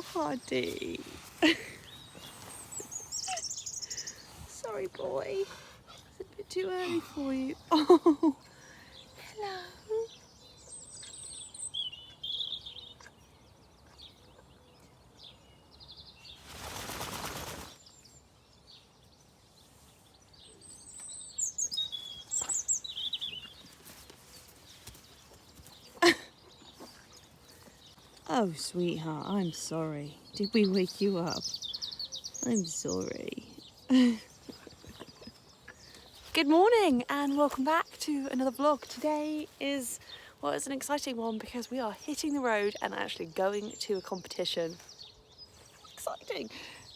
Oh, Hardy. Sorry, boy. It's a bit too early for you. Oh, hello. Oh, sweetheart, I'm sorry. Did we wake you up? I'm sorry. Good morning and welcome back to another vlog. Today is, well, it's an exciting one because we are hitting the road and actually going to a competition. Exciting.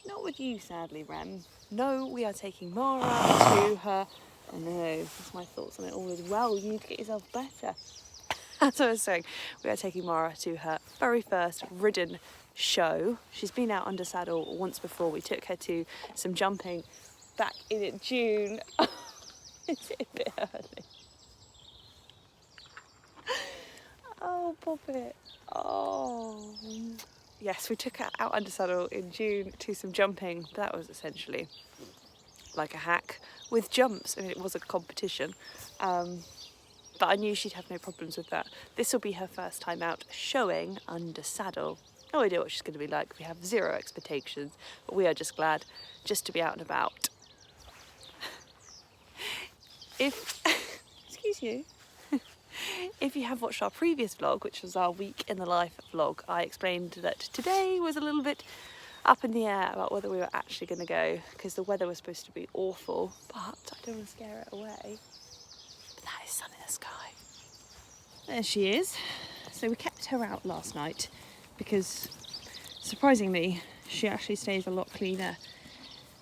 Not with you, sadly, Rem. No, we are taking Mara to her. Oh no, that's my thoughts on it all as well. You need to get yourself better. As I was saying, we are taking Mara to her very first ridden show. She's been out under saddle once before. We took her to some jumping back in June. Is it a bit early? Oh, Poppet. Oh. Yes, we took her out under saddle in June to some jumping, but that was essentially like a hack with jumps. I mean, it was a competition. But I knew she'd have no problems with that. This will be her first time out showing under saddle. No idea what she's going to be like. We have zero expectations, but we are just glad just to be out and about. Excuse you. If you have watched our previous vlog, which was our week in the life vlog, I explained that today was a little bit up in the air about whether we were actually going to go because the weather was supposed to be awful, but I don't want to scare it away. That is sun in the sky. There she is. So we kept her out last night because surprisingly she actually stays a lot cleaner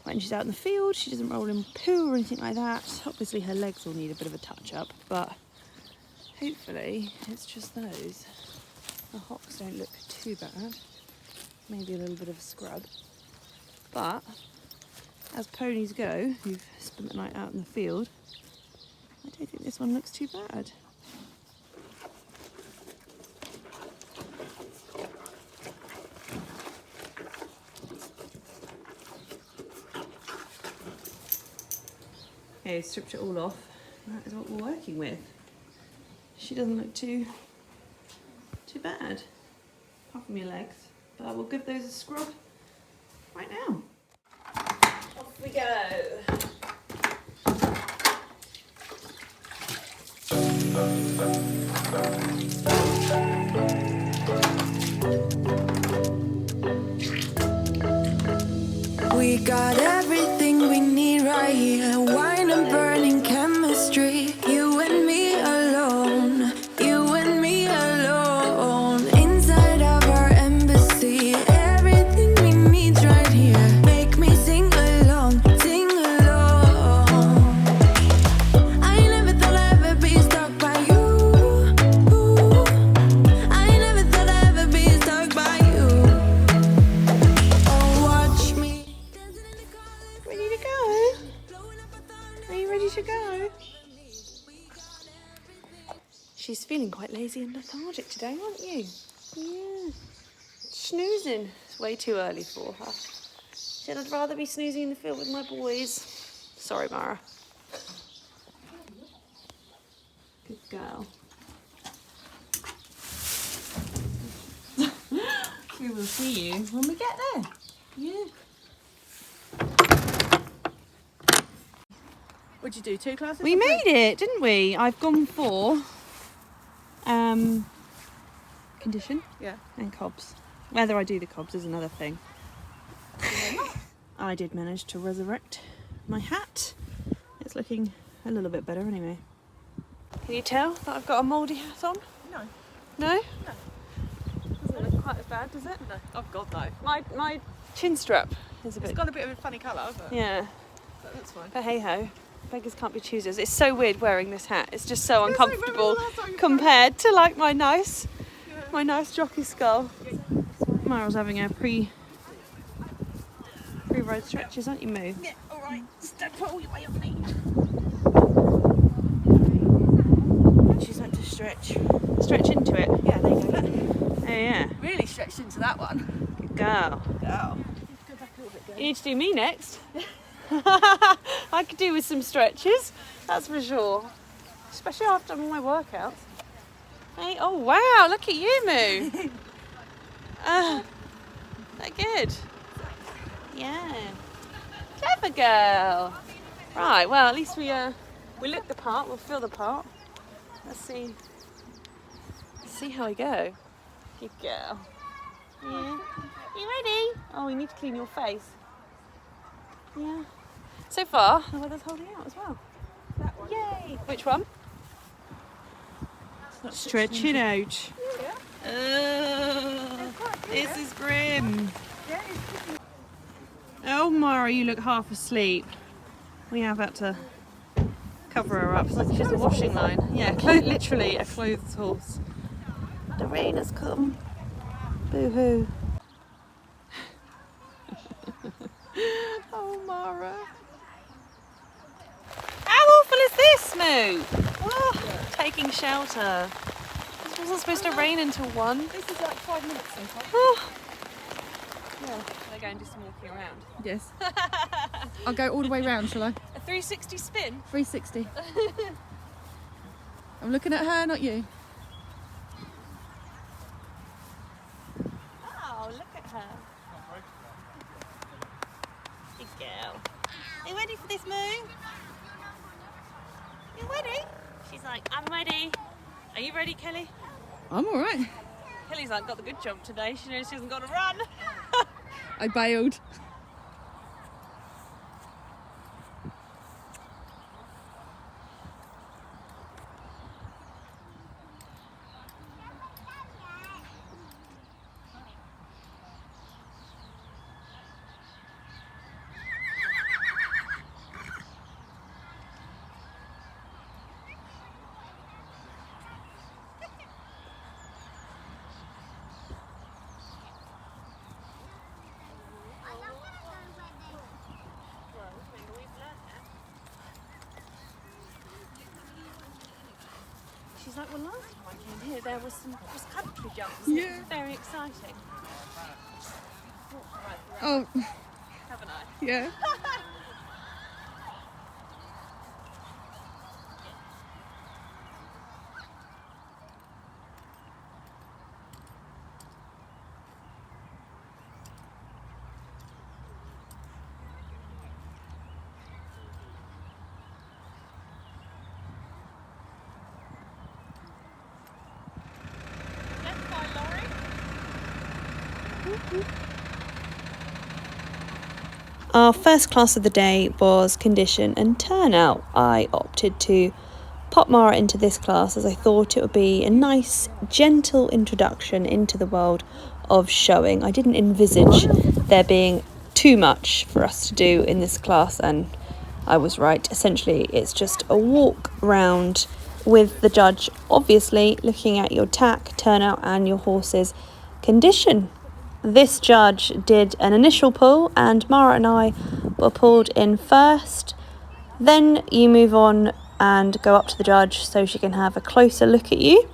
when she's out in the field. She doesn't roll in poo or anything like that. Obviously her legs will need a bit of a touch up, but hopefully it's just those. The hocks don't look too bad. Maybe a little bit of a scrub. But as ponies go, who've spent the night out in the field, I don't think this one looks too bad. Okay, stripped it all off. That is what we're working with. She doesn't look too bad, apart from your legs. But I will give those a scrub right now. Off we go. We got everything we need right here. Wine and burning chemistry. You and me alone. You and me alone. Inside of our embassy. Everything we need right here. Make me sing along. Sing along. I never thought I'd ever be stuck by you. I never thought I'd ever be stuck by you. Oh, watch me. Ready to go? Are you ready to go? She's feeling quite lazy and lethargic today, aren't you? Yeah. Snoozing. It's way too early for her. She said I'd rather be snoozing in the field with my boys. Sorry, Mara. Good girl. We will see you when we get there. Yeah. What'd you do, 2 classes? We made it, didn't we? I've gone for condition, Yeah. and cobs. Whether I do the cobs is another thing. I did manage to resurrect my hat. It's looking a little bit better anyway. Can you tell that I've got a mouldy hat on? No. No? Doesn't look quite as bad, does it? No. Oh God, no. My chin strap is a bit... It's got a bit of a funny colour, hasn't it? Yeah, But that's fine. but hey ho. Beggars can't be choosers. It's so weird wearing this hat. It's just so uncomfortable compared to like my nice jockey skull. Mara's having a pre-ride stretches, aren't you, Moo? Yeah, alright. Step all your way up me. She's meant to stretch into it. Yeah, there you go. Look. Oh yeah. Really stretched into that one. Good girl. Go back a little bit, You need to do me next. I could do with some stretches, that's for sure. Especially after all my workouts. Hey, oh wow, look at you, Moo. That good. Yeah. Clever girl. Right, well at least we look the part, we'll feel the part. Let's see how we go. Good girl. Yeah. You ready? Oh, you need to clean your face. Yeah. So far, the weather's holding out as well. That one. Yay! Which one? Stretch it out. Yeah. This is grim. Yeah, it's good. Oh, Mara, you look half asleep. We have had to cover her up. It's like she's a washing line. Yeah, literally a clothes horse. The rain has come. Boo-hoo. Oh, Mara. How awful is this, Moo? Oh, taking shelter. This wasn't supposed to rain until 1. This is like 5 minutes sometimes. Oh. Yeah, they're going to do some walking around. Yes. I'll go all the way round, shall I? A 360 spin? 360. I'm looking at her, not you. Oh, look at her. Good girl. Are you ready for this, Moo? You ready? She's like, I'm ready. Are you ready, Kelly? I'm all right. Kelly's like got the good jump today. She knows she hasn't got to run. I bailed. She's like, well, last time I came here, there was some country jumps. Yeah. It was very exciting. Oh, Haven't I? yeah. Left by Laurie. Our first class of the day was condition and turnout. I opted to pop Mara into this class as I thought it would be a nice, gentle introduction into the world of showing. I didn't envisage there being too much for us to do in this class, and I was right. Essentially, it's just a walk round with the judge, obviously looking at your tack, turnout and your horse's condition. This judge did an initial pull and Mara and I were pulled in first. Then you move on and go up to the judge so she can have a closer look at you.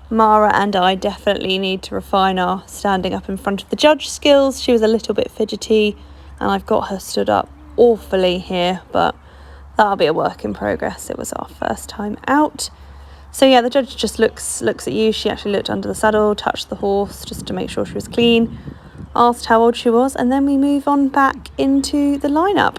Mara and I definitely need to refine our standing up in front of the judge skills. She was a little bit fidgety and I've got her stood up awfully here, but that'll be a work in progress. It was our first time out. So yeah, the judge just looks at you. She actually looked under the saddle, touched the horse just to make sure she was clean, asked how old she was, and then we move on back into the lineup.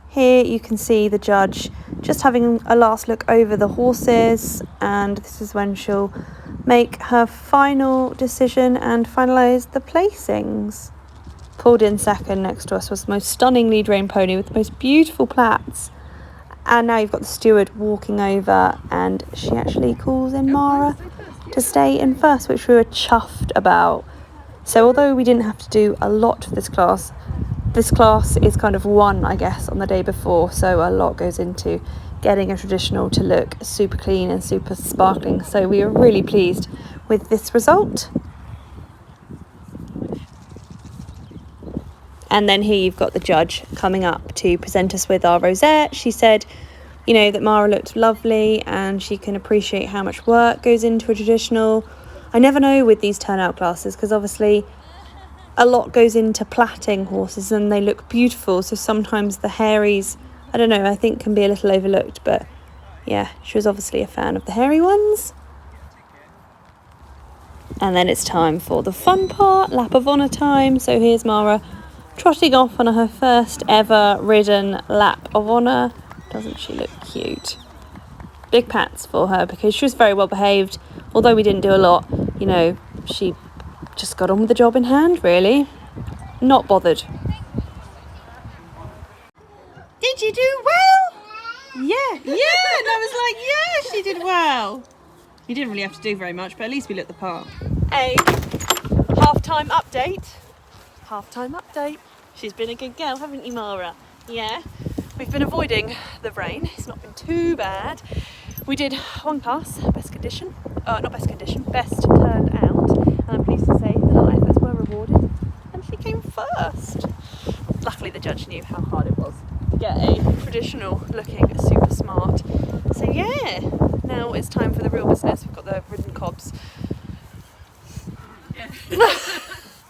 Here you can see the judge just having a last look over the horses, and this is when she'll make her final decision and finalise the placings. Pulled in second next to us was the most stunning lead rein pony with the most beautiful plaits. And now you've got the steward walking over, and she actually calls in Mara to stay in first, which we were chuffed about. So although we didn't have to do a lot for this class is kind of one, I guess, on the day before. So a lot goes into getting a traditional to look super clean and super sparkling. So we were really pleased with this result. And then here you've got the judge coming up to present us with our rosette. She said, you know, that Mara looked lovely and she can appreciate how much work goes into a traditional. I never know with these turnout classes because obviously a lot goes into plaiting horses and they look beautiful, so sometimes the hairies, I don't know, I think can be a little overlooked, but yeah, she was obviously a fan of the hairy ones. And then it's time for the fun part, lap of honour time. So here's Mara trotting off on her first ever ridden lap of honour. Doesn't she look cute? Big pats for her because she was very well behaved. Although we didn't do a lot, you know, she just got on with the job in hand, really. Not bothered. Did you do well? Yeah. And I was like, yeah, she did well. You didn't really have to do very much, but at least we looked the part. A half-time update. Half-time update. She's been a good girl, haven't you, Mara? Yeah. We've been avoiding the rain. It's not been too bad. We did one class, best condition. Not best condition, best turned out. And I'm pleased to say that our efforts were rewarded and she came first. Luckily the judge knew how hard it was to get a traditional looking super smart. So yeah, now it's time for the real business. We've got the ridden cobs.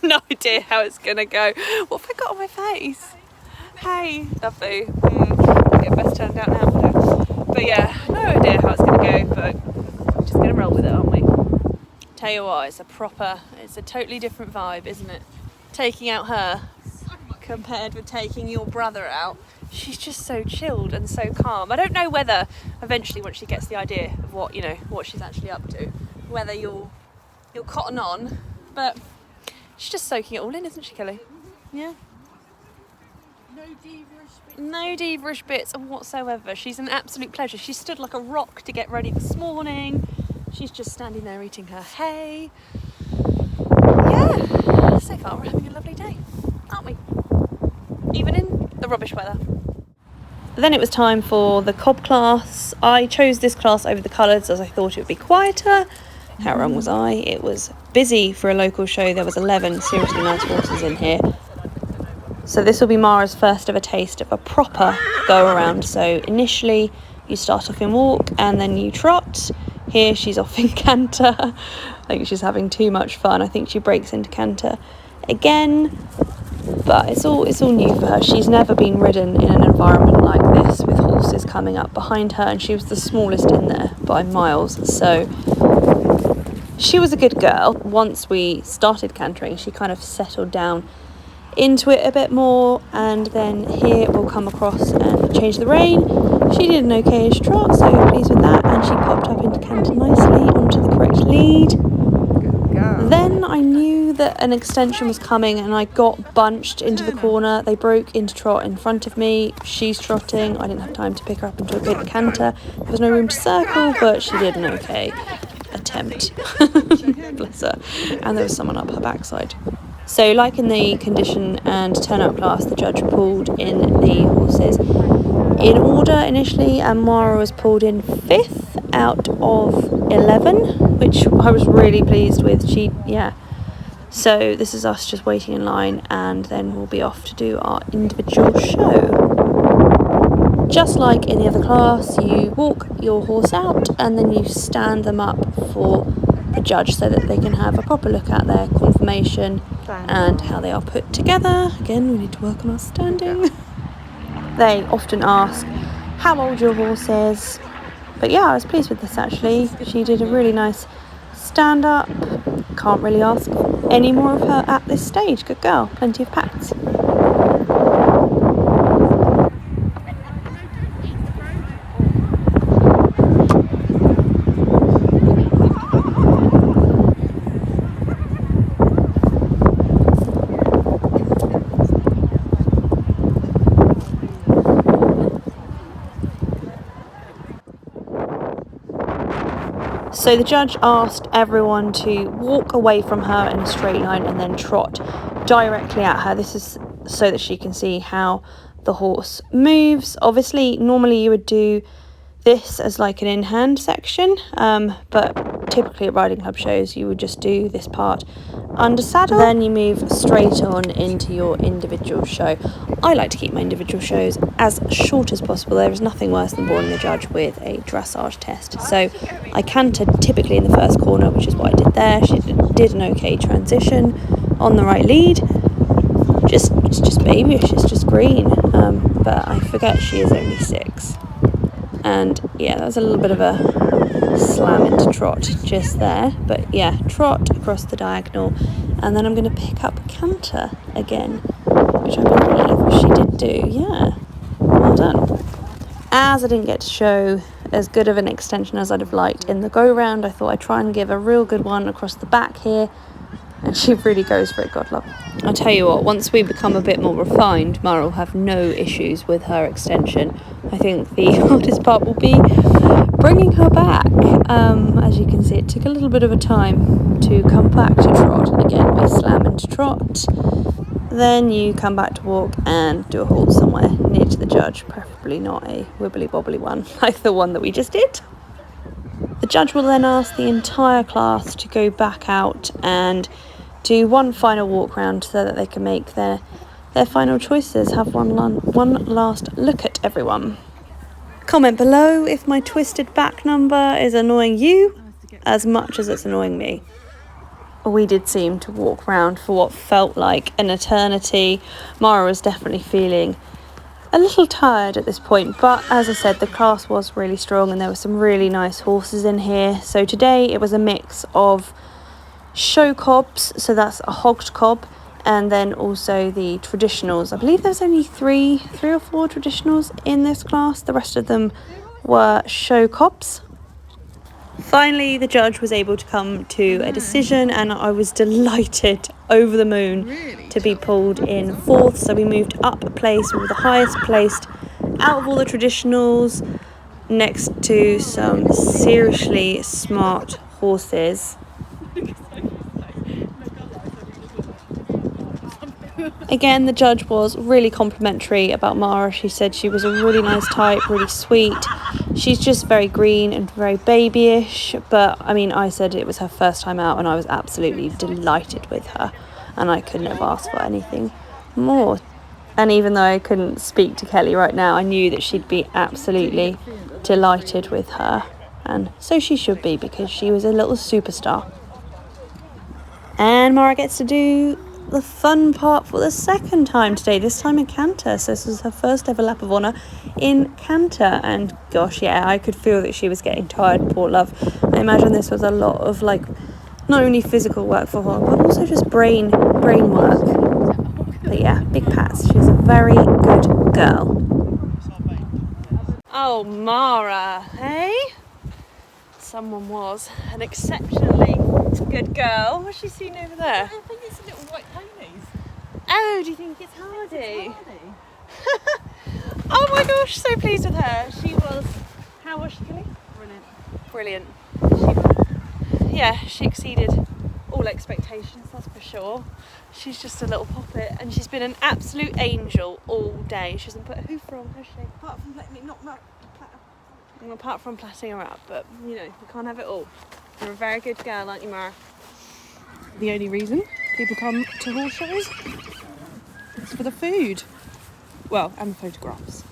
No idea how it's gonna go. What have I got on my face? Hey, lovely. Get best turned out now. But yeah, no idea how it's gonna go, but we're just gonna roll with it, aren't we? Tell you what, it's a totally different vibe, isn't it? Taking out her compared with taking your brother out. She's just so chilled and so calm. I don't know whether eventually, once she gets the idea of what she's actually up to, whether you'll cotton on, but she's just soaking it all in, isn't she, Kelly? Yeah. No diva-ish bits whatsoever. She's an absolute pleasure. She stood like a rock to get ready this morning. She's just standing there eating her hay. Yeah, so far we're having a lovely day, aren't we? Even in the rubbish weather. Then it was time for the cob class. I chose this class over the colours as I thought it would be quieter. How wrong was I? It was busy for a local show. There was 11 seriously nice horses in here. So this will be Mara's first ever taste of a proper go around. So initially you start off in walk and then you trot. Here she's off in canter. I think she's having too much fun. I think she breaks into canter again. But it's all new for her. She's never been ridden in an environment like this with horses coming up behind her, and she was the smallest in there by miles. So she was a good girl. Once we started cantering, she kind of settled down into it a bit more, and then here we'll come across and change the rein. She did an okay-ish trot, so pleased with that, and she popped up into canter nicely onto the correct lead. Then I knew that an extension was coming and I got bunched into the corner. They broke into trot in front of me. She's trotting. I didn't have time to pick her up into a good canter. There was no room to circle, but she did an okay attempt. Bless her. And there was someone up her backside. So like in the condition and turnout class, the judge pulled in the horses in order initially, and Mara was pulled in 5th out of 11, which I was really pleased with. So this is us just waiting in line, and then we'll be off to do our individual show. Just like in the other class, you walk your horse out and then you stand them up for the judge so that they can have a proper look at their conformation and how they are put together. Again, we need to work on our standing. They often ask how old your horse is, but yeah, I was pleased with this actually. She did a really nice stand up. Can't really ask any more of her at this stage. Good girl, plenty of pats. So the judge asked everyone to walk away from her in a straight line and then trot directly at her. This is so that she can see how the horse moves. Obviously, normally you would do this as like an in-hand section, but typically at riding club shows you would just do this part under saddle, then you move straight on into your individual show. I like to keep my individual shows as short as possible. There is nothing worse than boring the judge with a dressage test. So I cantered typically in the first corner, which is what I did there. She did an okay transition on the right lead. It's just babyish, it's just green, but I forget she is only 6. And yeah, that was a little bit of a slam into trot just there, but yeah, trot across the diagonal, and then I'm going to pick up canter again, which I believe she did do. Yeah, well done. As I didn't get to show as good of an extension as I'd have liked in the go round, I thought I'd try and give a real good one across the back here, and she really goes for it, God love. I'll tell you what, once we become a bit more refined, Mara will have no issues with her extension. I think the hardest part will be bringing her back. As you can see, it took a little bit of a time to come back to trot. And again, we slam into trot. Then you come back to walk and do a halt somewhere near to the judge, preferably not a wibbly-wobbly one like the one that we just did. The judge will then ask the entire class to go back out and do one final walk round so that they can make their final choices, have one last look at everyone. Comment below if my twisted back number is annoying you as much as it's annoying me. We did seem to walk round for what felt like an eternity. Mara was definitely feeling a little tired at this point, but as I said, the class was really strong and there were some really nice horses in here. So today it was a mix of show cobs, so that's a hogged cob, and then also the traditionals. I believe there's only three or four traditionals in this class. The rest of them were show cobs. Finally, the judge was able to come to a decision, and I was delighted, over the moon, to be pulled in 4th. So we moved up a place. We were the highest placed out of all the traditionals, next to some seriously smart horses. Again, the judge was really complimentary about Mara. She said she was a really nice type, really sweet. She's just very green and very babyish, but I mean, I said it was her first time out and I was absolutely delighted with her, and I couldn't have asked for anything more. And even though I couldn't speak to Kelly right now, I knew that she'd be absolutely delighted with her, and so she should be, because she was a little superstar. And Mara gets to do the fun part for the second time today, this time in canter. So this was her first ever lap of honour in canter, and gosh, yeah, I could feel that she was getting tired, poor love. I imagine this was a lot of, like, not only physical work for her, but also just brain work. But yeah, big pats. She's a very good girl. Oh, Mara, hey? Someone was an exceptionally good girl. What's she seen over there? I think it's little white ponies. Oh, do you think it's Hardy? Oh my gosh, so pleased with her. She was, how was she, Kelly? Brilliant. She exceeded all expectations, that's for sure. She's just a little poppet, and she's been an absolute angel all day. She hasn't put a hoof wrong, has she? Apart from letting me knock my Apart from platting her up, but you know, you can't have it all. You're a very good girl, aren't you, Mara? The only reason people come to horse shows is for the food. Well, and the photographs.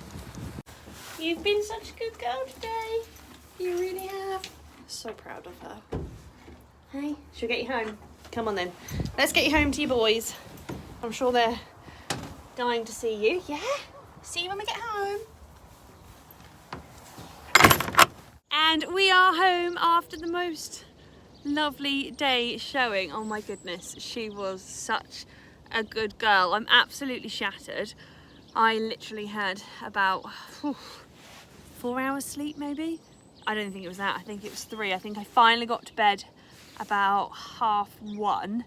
You've been such a good girl today. You really have. So proud of her. Hey, should we get you home? Come on then. Let's get you home to your boys. I'm sure they're dying to see you. Yeah? See you when we get home. And we are home after the most lovely day showing. Oh my goodness, she was such a good girl. I'm absolutely shattered. I literally had about 4 hours sleep maybe. I don't think it was that, I think it was 3. I think I finally got to bed about 1:30,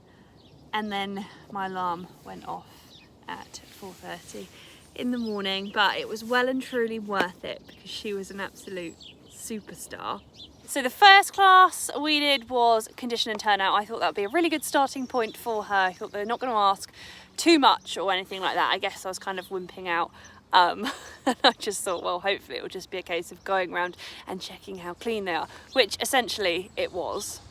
and then my alarm went off at 4:30 in the morning, but it was well and truly worth it because she was an absolute superstar. So the first class we did was condition and turnout. I thought that would be a really good starting point for her. I thought they're not going to ask too much or anything like that. I guess I was kind of wimping out And I just thought, well, hopefully it will just be a case of going around and checking how clean they are, which essentially it was.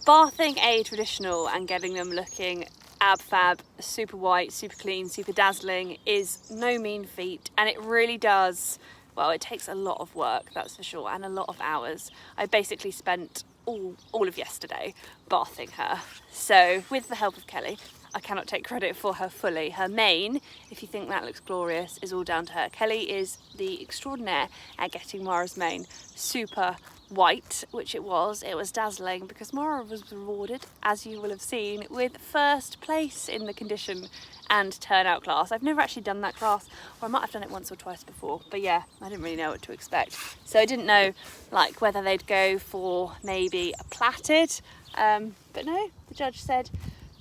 Bathing a traditional and getting them looking ab fab, super white, super clean, super dazzling is no mean feat, and it really does, well, it takes a lot of work, that's for sure, and a lot of hours. I basically spent all of yesterday bathing her. So with the help of Kelly, I cannot take credit for her fully. Her mane, if you think that looks glorious, is all down to her. Kelly is the extraordinaire at getting Mara's mane super white, which it was dazzling, because Mara was rewarded, as you will have seen, with first place in the condition and turnout class. I've never actually done that class, or I might have done it once or twice before, but yeah, I didn't really know what to expect. So I didn't know like whether they'd go for maybe a plaited, but no, the judge said,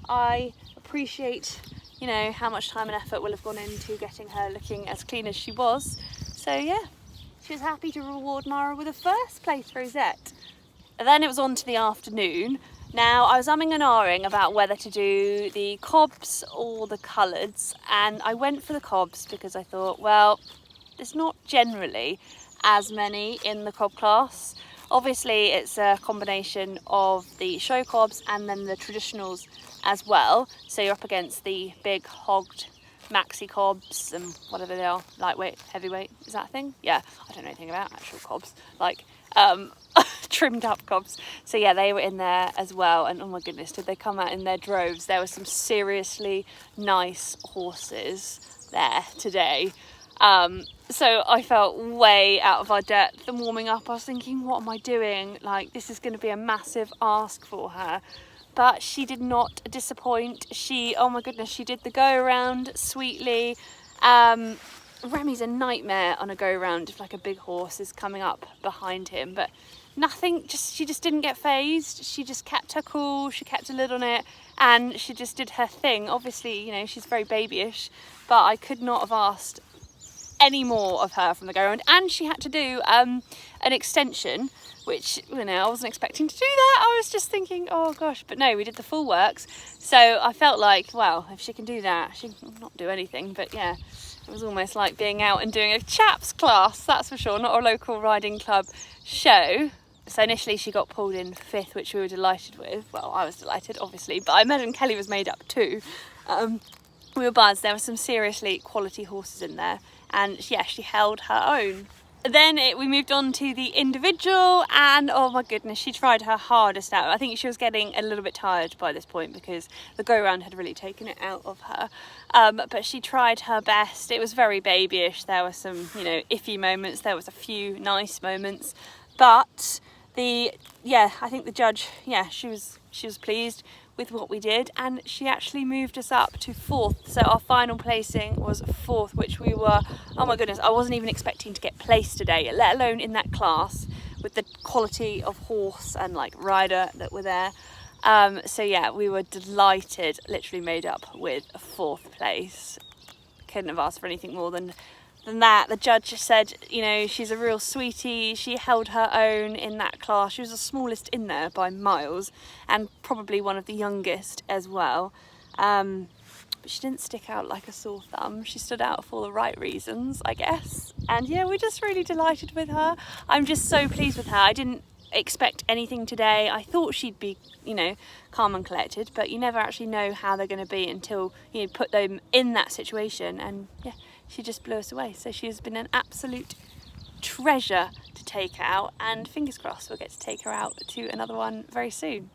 I appreciate, you know, how much time and effort will have gone into getting her looking as clean as she was. So yeah, she was happy to reward Mara with a first place rosette. And then it was on to the afternoon. Now I was umming and ahhing about whether to do the cobs or the coloureds, and I went for the cobs because I thought, well, there's not generally as many in the cob class. Obviously it's a combination of the show cobs and then the traditionals as well, so you're up against the big hogged maxi cobs and whatever they are, lightweight, heavyweight, is that a thing? Yeah, I don't know anything about actual cobs, like trimmed up cobs. So yeah, they were in there as well, and oh my goodness, did they come out in their droves. There were some seriously nice horses there today. So I felt way out of our depth, and warming up I was thinking, what am I doing? Like, this is going to be a massive ask for her. But she did not disappoint. She, oh my goodness, she did the go around sweetly. Remmi's a nightmare on a go around if like a big horse is coming up behind him, but nothing, she just didn't get phased. She just kept her cool, she kept a lid on it, and she just did her thing. Obviously, you know, she's very babyish, but I could not have asked any more of her from the go around. And she had to do an extension, which, you know, I wasn't expecting to do that. I was just thinking, oh gosh, but no, we did the full works. So I felt like, well, if she can do that, she can not do anything. But yeah, it was almost like being out and doing a chaps class, that's for sure, not a local riding club show. So initially she got pulled in 5th, which we were delighted with. Well, I was delighted, obviously, but I imagine Kelly was made up too. We were buzzed. There were some seriously quality horses in there, and yeah, she held her own. Then we moved on to the individual, and oh my goodness, she tried her hardest out. I think she was getting a little bit tired by this point because the go round had really taken it out of her, but she tried her best. It was very babyish. There were some, you know, iffy moments, there was a few nice moments, but I think the judge, yeah, she was pleased with what we did, and she actually moved us up to 4th. So our final placing was 4th, which we were, oh my goodness, I wasn't even expecting to get placed today, let alone in that class with the quality of horse and like rider that were there. So yeah, we were delighted, literally made up with a 4th place. Couldn't have asked for anything more than that. The judge said, you know, she's a real sweetie. She held her own in that class. She was the smallest in there by miles, and probably one of the youngest as well. But she didn't stick out like a sore thumb. She stood out for the right reasons, I guess. And yeah, we're just really delighted with her. I'm just so pleased with her. I didn't expect anything today. I thought she'd be, you know, calm and collected, but you never actually know how they're going to be until you put them in that situation. And yeah, she just blew us away. So she has been an absolute treasure to take out, and fingers crossed we'll get to take her out to another one very soon.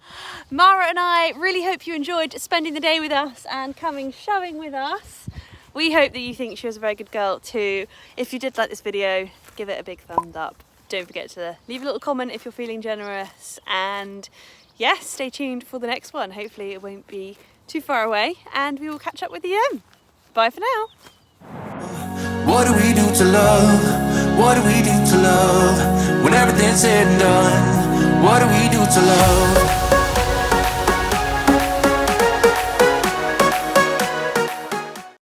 Mara and I really hope you enjoyed spending the day with us and coming showing with us. We hope that you think she was a very good girl too. If you did like this video, give it a big thumbs up. Don't forget to leave a little comment if you're feeling generous, and yes, stay tuned for the next one. Hopefully it won't be too far away, and we will catch up with you then. Bye for now. What do we do to love? What do we do to love? When everything's said and done, what do we do to love?